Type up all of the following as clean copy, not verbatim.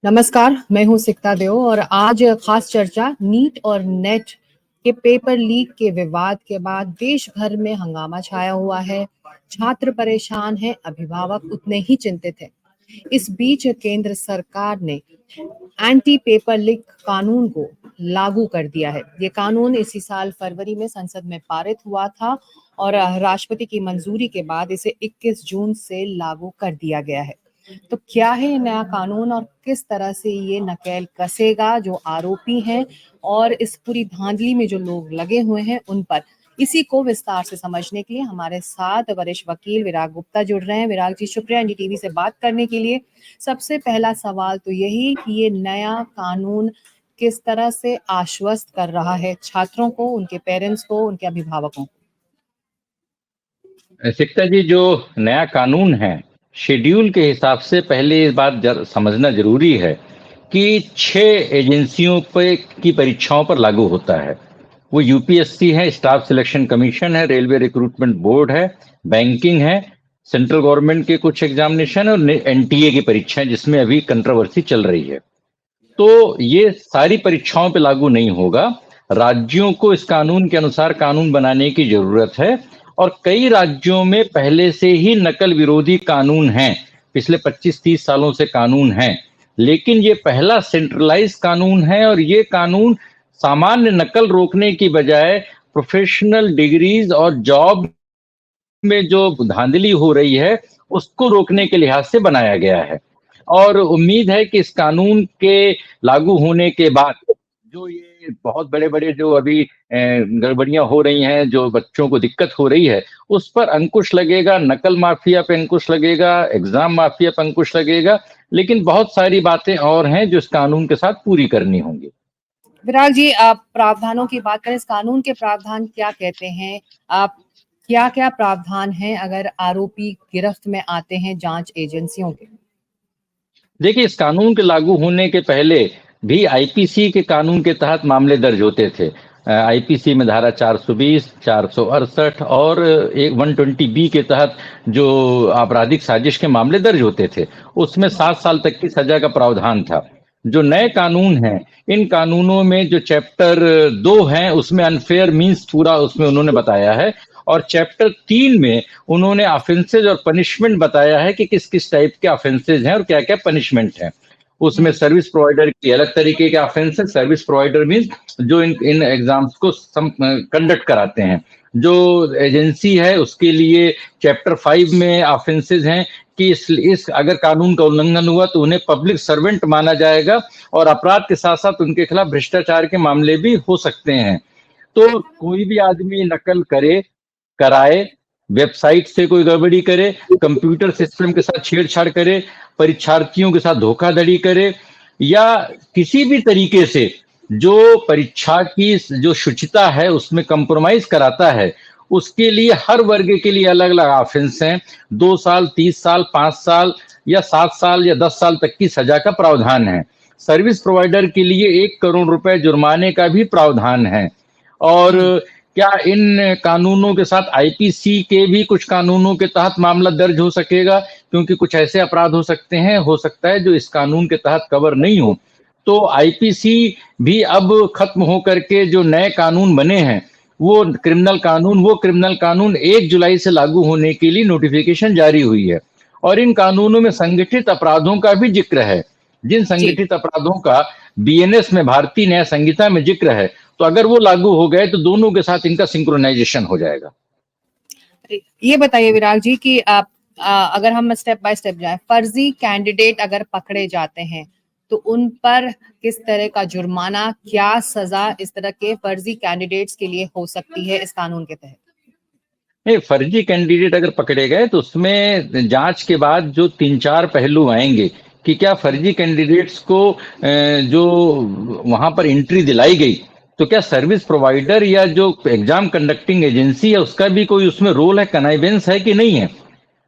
नमस्कार, मैं हूँ सिकता देओ और आज खास चर्चा नीट और नेट के पेपर लीक के विवाद के बाद देश भर में हंगामा छाया हुआ है। छात्र परेशान हैं, अभिभावक उतने ही चिंतित हैं। इस बीच केंद्र सरकार ने एंटी पेपर लीक कानून को लागू कर दिया है। ये कानून इसी साल फरवरी में संसद में पारित हुआ था और राष्ट्रपति की मंजूरी के बाद इसे 21 जून से लागू कर दिया गया है। तो क्या है ये नया कानून और किस तरह से ये नकेल कसेगा जो आरोपी हैं और इस पूरी धांधली में जो लोग लगे हुए हैं उन पर। इसी को विस्तार से समझने के लिए हमारे साथ वरिष्ठ वकील विराग गुप्ता जुड़ रहे हैं। विराग जी, शुक्रिया एनडीटीवी से बात करने के लिए। सबसे पहला सवाल तो यही कि ये नया कानून किस तरह से आश्वस्त कर रहा है छात्रों को, उनके पेरेंट्स को, उनके अभिभावकों को? सिकता जी, जो नया कानून है शेड्यूल के हिसाब से पहले इस बात समझना जरूरी है कि 6 एजेंसियों पे की परीक्षाओं पर लागू होता है। वो यूपीएससी है, स्टाफ सिलेक्शन कमीशन है, रेलवे रिक्रूटमेंट बोर्ड है, बैंकिंग है, सेंट्रल गवर्नमेंट के कुछ एग्जामिनेशन और एनटीए की परीक्षाएं जिसमें अभी कंट्रोवर्सी चल रही है। तो ये सारी परीक्षाओं पे लागू नहीं होगा। राज्यों को इस कानून के अनुसार कानून बनाने की जरूरत है और कई राज्यों में पहले से ही नकल विरोधी कानून हैं, पिछले 25-30 सालों से कानून हैं, लेकिन ये पहला सेंट्रलाइज कानून है और ये कानून सामान्य नकल रोकने की बजाय प्रोफेशनल डिग्रीज और जॉब में जो धांधली हो रही है उसको रोकने के लिहाज से बनाया गया है। और उम्मीद है कि इस कानून के लागू होने के बाद जो ये बहुत बड़े बड़े जो अभी गड़बड़ियां हो रही हैं, जो बच्चों को दिक्कत हो रही है, उस पर अंकुश लगेगा, नकल माफिया पे अंकुश लगेगा, एग्जाम माफिया पे अंकुश लगेगा। लेकिन बहुत सारी बातें और हैं जो इस कानून के साथ पूरी करनी होंगी। विराग जी, आप प्रावधानों की बात करें, इस कानून के प्रावधान क्या कहते हैं? आप क्या क्या प्रावधान हैं अगर आरोपी गिरफ्त में आते हैं जांच एजेंसियों के? देखिए, इस कानून के लागू होने के पहले भी आईपीसी के कानून के तहत मामले दर्ज होते थे। आईपीसी में धारा 420, 468 और 120 बी के तहत जो आपराधिक साजिश के मामले दर्ज होते थे, उसमें 7 साल तक की सजा का प्रावधान था। जो नए कानून हैं, इन कानूनों में जो चैप्टर 2 हैं उसमें अनफेयर मीन्स पूरा उसमें उन्होंने बताया है और चैप्टर 3 में उन्होंने ऑफेंसेज और पनिशमेंट बताया है कि किस किस टाइप के ऑफेंसेज हैं और क्या क्या पनिशमेंट हैं। उसमें सर्विस प्रोवाइडर की अलग तरीके के ऑफेंस है। सर्विस प्रोवाइडर मीन्स जो इन एग्जाम्स को कंडक्ट कराते हैं। जो एजेंसी है उसके लिए चैप्टर 5 में ऑफेंसेज हैं कि इस अगर कानून का उल्लंघन हुआ तो उन्हें पब्लिक सर्वेंट माना जाएगा और अपराध के साथ साथ उनके खिलाफ भ्रष्टाचार के मामले भी हो सकते हैं। तो कोई भी आदमी नकल करे, कराए, वेबसाइट से कोई गड़बड़ी करे, कंप्यूटर सिस्टम के साथ छेड़छाड़ करे, परीक्षार्थियों के साथ धोखाधड़ी करे या किसी भी तरीके से जो परीक्षा की जो शुचिता है उसमें कंप्रोमाइज कराता है, उसके लिए हर वर्ग के लिए अलग अलग ऑफेंस हैं। 2 साल, 30 साल, 5 साल या 7 साल या 10 साल तक की सजा का प्रावधान है। सर्विस प्रोवाइडर के लिए 1 करोड़ रुपए जुर्माने का भी प्रावधान है। और क्या इन कानूनों के साथ आईपीसी के भी कुछ कानूनों के तहत मामला दर्ज हो सकेगा, क्योंकि कुछ ऐसे अपराध हो सकते हैं, हो सकता है जो इस कानून के तहत कवर नहीं हो। तो आईपीसी भी अब खत्म हो करके जो नए कानून बने हैं वो क्रिमिनल कानून 1 जुलाई से लागू होने के लिए नोटिफिकेशन जारी हुई है और इन कानूनों में संगठित अपराधों का भी जिक्र है। जिन संगठित अपराधों का बीएनएस में, भारतीय न्याय संहिता में जिक्र है, तो अगर वो लागू हो गए तो दोनों के साथ इनका सिंक्रोनाइजेशन हो जाएगा। ये बताइए विराग जी कि अगर हम स्टेप बाय स्टेप जाएं, फर्जी कैंडिडेट अगर पकड़े जाते हैं तो उन पर किस तरह का जुर्माना, क्या सजा इस तरह के फर्जी कैंडिडेट्स के लिए हो सकती है इस कानून के तहत? नहीं, फर्जी कैंडिडेट अगर पकड़े गए तो उसमें जांच के बाद जो 3-4 पहलू आएंगे कि क्या फर्जी कैंडिडेट्स को जो वहां पर एंट्री दिलाई गई तो क्या सर्विस प्रोवाइडर या जो एग्जाम कंडक्टिंग एजेंसी है उसका भी कोई उसमें रोल है, कनाइवेंस है कि नहीं है।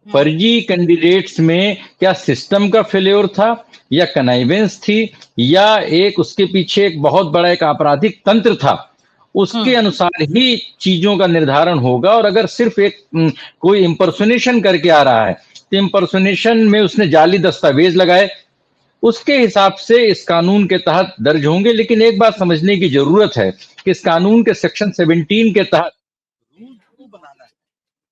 फर्जी कैंडिडेट्स में क्या सिस्टम का फेल्योर था या कनाइवेंस थी या एक उसके पीछे एक बहुत बड़ा एक आपराधिक तंत्र था, उसके अनुसार ही चीजों का निर्धारण होगा। और अगर सिर्फ एक कोई इंपर्सोनेशन करके आ रहा है तो इंपर्सोनेशन में उसने जाली दस्तावेज लगाए, उसके हिसाब से इस कानून के तहत दर्ज होंगे। लेकिन एक बात समझने की जरूरत है कि इस कानून के सेक्शन 17 के तहत रूल को बनाना है,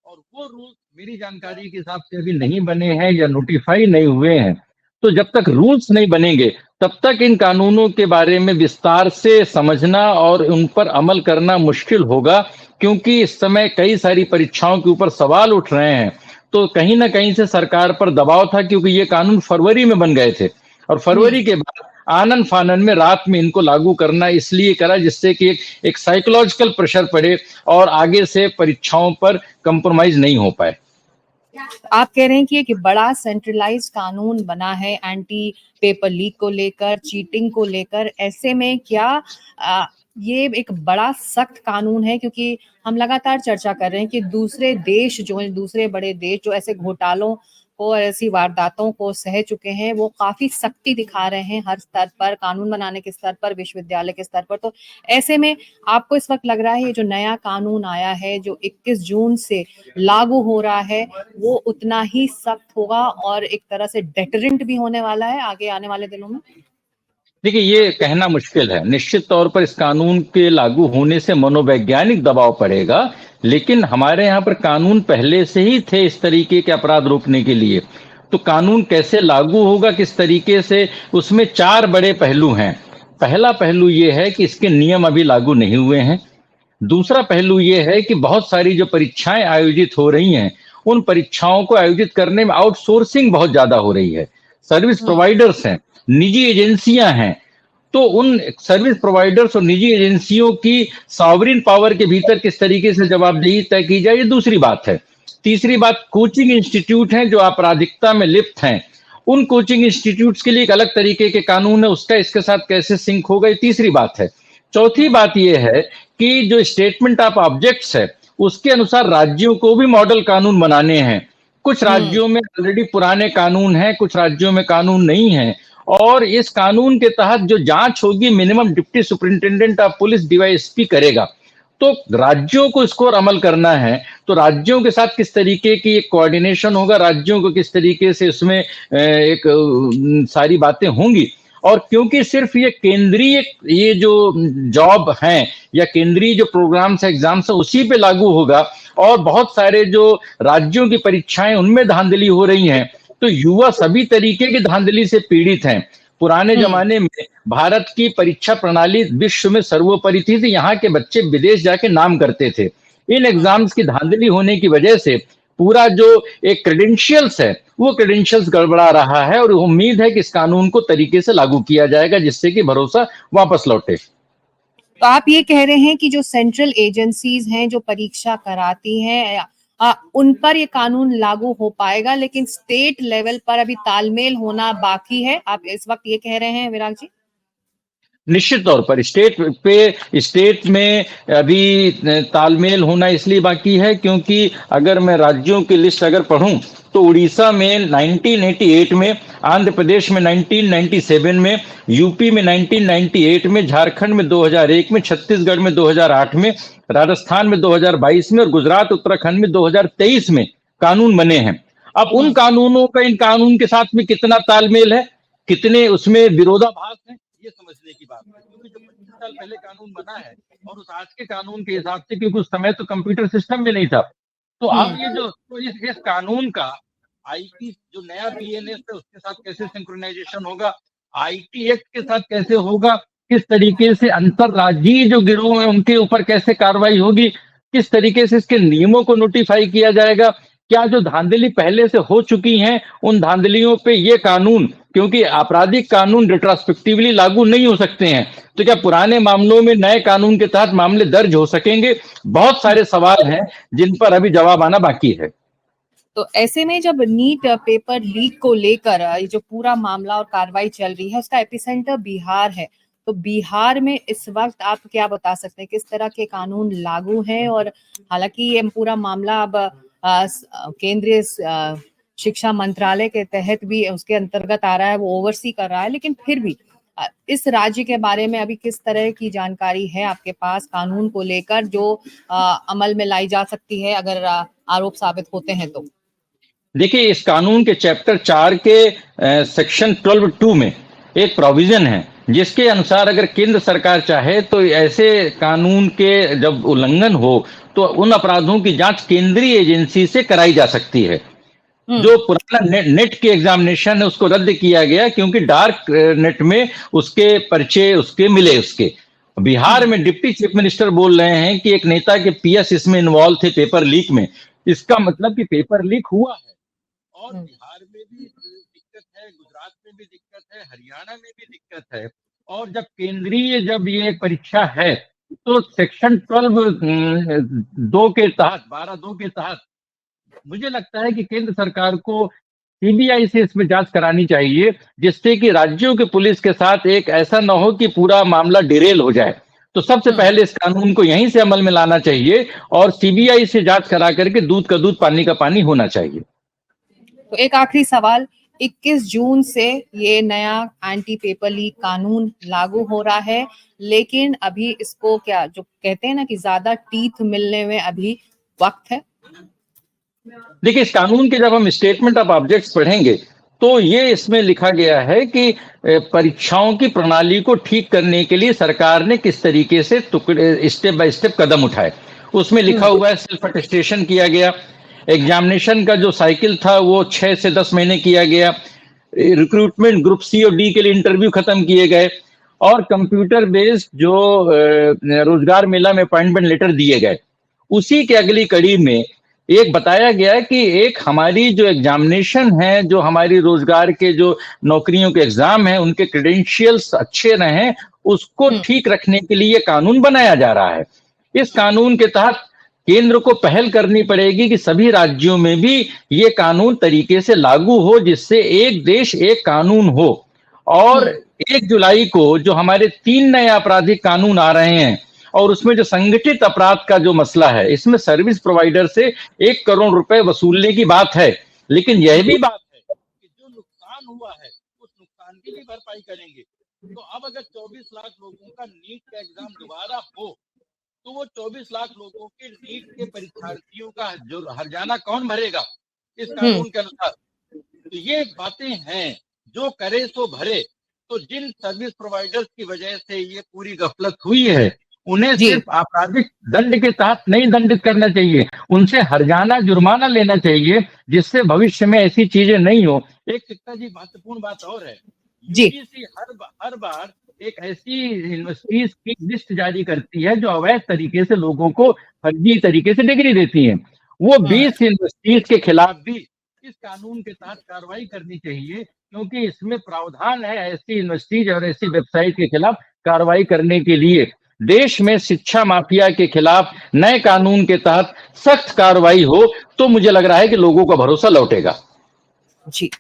और वो रूल मेरी जानकारी के हिसाब से अभी नहीं बने हैं या नोटिफाई नहीं हुए हैं। तो जब तक रूल्स नहीं बनेंगे तब तक इन कानूनों के बारे में विस्तार से समझना और उन पर अमल करना मुश्किल होगा, क्योंकि इस समय कई सारी परीक्षाओं के ऊपर सवाल उठ रहे हैं। तो कहीं ना कहीं से सरकार पर दबाव था, क्योंकि ये कानून फरवरी में बन गए थे और फरवरी के बाद आनन फानन में रात में इनको लागू करना इसलिए करा जिससे कि एक साइकोलॉजिकल प्रेशर पड़े और आगे से परीक्षाओं पर कंप्रोमाइज नहीं हो पाए। आप कह रहे हैं कि एक बड़ा सेंट्रलाइज्ड कानून बना है एंटी पेपर लीक को लेकर, चीटिंग को लेकर। ऐसे में क्या ये एक बड़ा सख्त कानून है? क्योंकि हम लगातार चर्चा कर रहे हैं कि दूसरे देश जो हैं, दूसरे बड़े देश जो ऐसे घोटालों को, ऐसी वारदातों को सह चुके हैं, वो काफी सख्ती दिखा रहे हैं हर स्तर पर, कानून बनाने के स्तर पर, विश्वविद्यालय के स्तर पर। तो ऐसे में आपको इस वक्त लग रहा है ये जो नया कानून आया है, जो 21 जून से लागू हो रहा है, वो उतना ही सख्त होगा और एक तरह से डेटरेंट भी होने वाला है आगे आने वाले दिनों में? देखिए, ये कहना मुश्किल है। निश्चित तौर पर इस कानून के लागू होने से मनोवैज्ञानिक दबाव पड़ेगा, लेकिन हमारे यहाँ पर कानून पहले से ही थे इस तरीके के अपराध रोकने के लिए। तो कानून कैसे लागू होगा, किस तरीके से, उसमें 4 बड़े पहलू हैं। पहला पहलू ये है कि इसके नियम अभी लागू नहीं हुए हैं। दूसरा पहलू ये है कि बहुत सारी जो परीक्षाएं आयोजित हो रही हैं, उन परीक्षाओं को आयोजित करने में आउटसोर्सिंग बहुत ज्यादा हो रही है। सर्विस प्रोवाइडर्स हैं, निजी एजेंसियां हैं, तो उन सर्विस प्रोवाइडर्स और निजी एजेंसियों की सॉवरिन पावर के भीतर किस तरीके से जवाबदेही तय की जाए, ये दूसरी बात है। तीसरी बात, कोचिंग इंस्टीट्यूट हैं जो आपराधिकता में लिप्त हैं, उन कोचिंग इंस्टीट्यूट्स के लिए एक अलग तरीके के कानून है, उसका इसके साथ कैसे सिंक होगा, ये तीसरी बात है। चौथी बात यह है कि जो स्टेटमेंट ऑफ ऑब्जेक्ट्स है, उसके अनुसार राज्यों को भी मॉडल कानून बनाने हैं। कुछ राज्यों में ऑलरेडी पुराने कानून हैं, कुछ राज्यों में कानून नहीं है, और इस कानून के तहत जो जांच होगी minimum deputy superintendent of police DYSP करेगा। तो राज्यों को इसको अमल करना है, तो राज्यों के साथ किस तरीके की एक कोऑर्डिनेशन होगा, राज्यों को किस तरीके से इसमें एक सारी बातें होंगी। और क्योंकि सिर्फ ये केंद्रीय ये जो जॉब हैं या केंद्रीय जो प्रोग्राम्स एग्जाम्स है उसी पे लागू होगा, और बहुत सारे जो राज्यों की परीक्षाएं उनमें धांधली हो रही हैं, तो युवा सभी तरीके की धांधली से पीड़ित हैं। पुराने जमाने में भारत की परीक्षा प्रणाली विश्व में सर्वोपरि थी, यहाँ के बच्चे विदेश जाके नाम करते थे। इन एग्जाम्स की धांधली होने की वजह से पूरा जो एक क्रेडेंशियल्स है वो क्रेडेंशियल्स गड़बड़ा रहा है, और उम्मीद है कि इस कानून को तरीके से लागू किया जाएगा जिससे कि भरोसा वापस लौटे। तो आप ये कह रहे हैं कि जो सेंट्रल एजेंसीज हैं जो परीक्षा कराती हैं, उन पर ये कानून लागू हो पाएगा, लेकिन स्टेट लेवल पर अभी तालमेल होना बाकी है, आप इस वक्त ये कह रहे हैं विराग जी? निश्चित तौर पर स्टेट में अभी तालमेल होना इसलिए बाकी है क्योंकि अगर मैं राज्यों की लिस्ट अगर पढ़ूं तो उड़ीसा में 1988 में, आंध्र प्रदेश में 1997 में, यूपी में 1998 में, झारखंड में 2001 में, छत्तीसगढ़ में 2008 में, राजस्थान में 2022 में और गुजरात उत्तराखंड में 2023 में कानून बने हैं। अब उन कानूनों का इन कानून के साथ में कितना तालमेल है, कितने उसमें विरोधाभास है, ये समझने की बात है। क्योंकि जो 25 साल पहले कानून बना है और उस आज के कानून के हिसाब से, क्योंकि उस समय तो कंप्यूटर सिस्टम भी नहीं था, तो अब ये जो तो इस कानून का आईटी जो नया बीएनएस है उसके साथ कैसे सिंक्रोनाइजेशन होगा, आईटी एक्ट के साथ कैसे होगा, किस तरीके से अंतरराज्यीय जो गिरोह है उनके ऊपर कैसे कार्रवाई होगी, किस तरीके से इसके नियमों को नोटिफाई किया जाएगा, क्या जो धांधली पहले से हो चुकी हैं उन धांधलियों पे ये कानून, क्योंकि आपराधिक कानून रिट्रोस्पेक्टिवली लागू नहीं हो सकते हैं, तो क्या पुराने मामलों में नए कानून के तहत मामले दर्ज हो सकेंगे? बहुत सारे सवाल हैं जिन पर अभी जवाब आना बाकी है। तो ऐसे में जब नीट पेपर लीक को लेकर ये जो पूरा मामला और कार्रवाई चल रही है, उसका एपिसेंटर बिहार है, तो बिहार में इस वक्त आप क्या बता सकते हैं, किस तरह के कानून लागू हैं? और हालांकि ये पूरा मामला अब केंद्रीय शिक्षा मंत्रालय के तहत भी उसके अंतर्गत आ रहा है, वो ओवरसी कर रहा है, लेकिन फिर भी इस राज्य के बारे में अभी किस तरह की जानकारी है आपके पास कानून को लेकर, जो अमल में लाई जा सकती है अगर आरोप साबित होते हैं तो? देखिए, इस कानून के चैप्टर 4 के सेक्शन 12(2) में एक प्रोविजन है जिसके अनुसार अगर केंद्र सरकार चाहे तो ऐसे कानून के जब उल्लंघन हो तो उन अपराधों की जांच केंद्रीय एजेंसी से कराई जा सकती है। जो पुराना नेट के एग्जामिनेशन है उसको रद्द किया गया क्योंकि डार्क नेट में उसके पर्चे उसके मिले उसके। बिहार में डिप्टी चीफ मिनिस्टर बोल रहे हैं कि एक नेता के पीएस इसमें इन्वॉल्व थे पेपर लीक में। इसका मतलब कि पेपर लीक हुआ है और बिहार में भी दिक्कत है, गुजरात में भी दिक्कत है, हरियाणा में भी दिक्कत है। और जब ये परीक्षा है तो सेक्शन 12(2) के तहत 12(2) के तहत मुझे लगता है कि केंद्र सरकार को सीबीआई से इसमें जांच करानी चाहिए जिससे कि राज्यों के पुलिस के साथ एक ऐसा ना हो कि पूरा मामला डिरेल हो जाए। तो सबसे पहले इस कानून को यहीं से अमल में लाना चाहिए और सीबीआई से जांच करा करके दूध का दूध पानी का पानी होना चाहिए। तो एक आखिरी सवाल, 21 जून से ये नया एंटी पेपर लीक कानून लागू हो रहा है, लेकिन अभी इसको क्या जो कहते हैं ना कि ज्यादा टीथ मिलने में अभी वक्त है। देखिए, इस कानून के जब हम स्टेटमेंट ऑफ ऑब्जेक्ट्स पढ़ेंगे तो ये इसमें लिखा गया है कि परीक्षाओं की प्रणाली को ठीक करने के लिए सरकार ने किस तरीके से स्टेप बाय स्टेप कदम उठाए। उसमें लिखा हुआ है सेल्फ अटेस्टेशन किया गया, एग्जामिनेशन का जो साइकिल था वो 6 से 10 महीने किया गया, रिक्रूटमेंट ग्रुप सी और डी के लिए इंटरव्यू खत्म किए गए और कंप्यूटर बेस्ड जो रोजगार मेला में अपॉइंटमेंट लेटर दिए गए। उसी के अगली कड़ी में एक बताया गया कि एक हमारी जो एग्जामिनेशन है, जो हमारी रोजगार के जो नौकरियों के एग्जाम हैं उनके क्रेडेंशियल्स अच्छे रहें, उसको ठीक रखने के लिए कानून बनाया जा रहा है। इस कानून के तहत केंद्र को पहल करनी पड़ेगी कि सभी राज्यों में भी ये कानून तरीके से लागू हो जिससे एक देश एक कानून हो। और 1 जुलाई को जो हमारे 3 नए आपराधिक कानून आ रहे हैं और उसमें जो संगठित अपराध का जो मसला है, इसमें सर्विस प्रोवाइडर से 1 करोड़ रुपए वसूलने की बात है, लेकिन यह भी बात है कि जो नुकसान हुआ है उस नुकसान की भी भरपाई करेंगे। तो अब अगर 24 लाख लोगों का नीट का एग्जाम दोबारा हो तो वो 24 लाख लोगों के नीट के परीक्षार्थियों का जो हर्जाना कौन भरेगा इस कानून के अनुसार। तो ये बातें हैं, जो करे सो भरे। तो जिन सर्विस प्रोवाइडर्स की वजह से ये पूरी गफलत हुई है उन्हें सिर्फ आपराधिक दंड के तहत नहीं दंडित करना चाहिए, उनसे हर्जाना जुर्माना लेना चाहिए जिससे भविष्य में ऐसी चीजें नहीं हो। एक सिक्का जी महत्वपूर्ण बात और है, यूजीसी हर बार एक ऐसी यूनिवर्सिटीज की लिस्ट जारी करती है जो अवैध तरीके से लोगों को फर्जी तरीके से डिग्री देती हैं। वो 20 यूनिवर्सिटीज के खिलाफ भी इस कानून के तहत कार्रवाई करनी चाहिए क्योंकि इसमें प्रावधान है ऐसी यूनिवर्सिटीज और ऐसी वेबसाइट के खिलाफ कार्रवाई करने के लिए। देश में शिक्षा माफिया के खिलाफ नए कानून के तहत सख्त कार्रवाई हो तो मुझे लग रहा है कि लोगों का भरोसा लौटेगा। जी,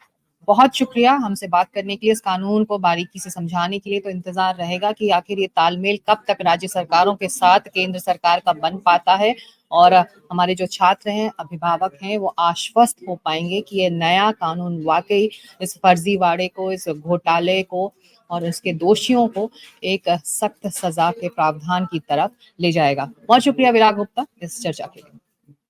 बहुत शुक्रिया हमसे बात करने के लिए, इस कानून को बारीकी से समझाने के लिए। तो इंतजार रहेगा कि आखिर ये तालमेल कब तक राज्य सरकारों के साथ केंद्र सरकार का बन पाता है और हमारे जो छात्र हैं, अभिभावक हैं, वो आश्वस्त हो पाएंगे कि ये नया कानून वाकई इस फर्जीवाड़े को, इस घोटाले को और इसके दोषियों को एक सख्त सजा के प्रावधान की तरफ ले जाएगा। बहुत शुक्रिया विराग गुप्ता इस चर्चा के लिए।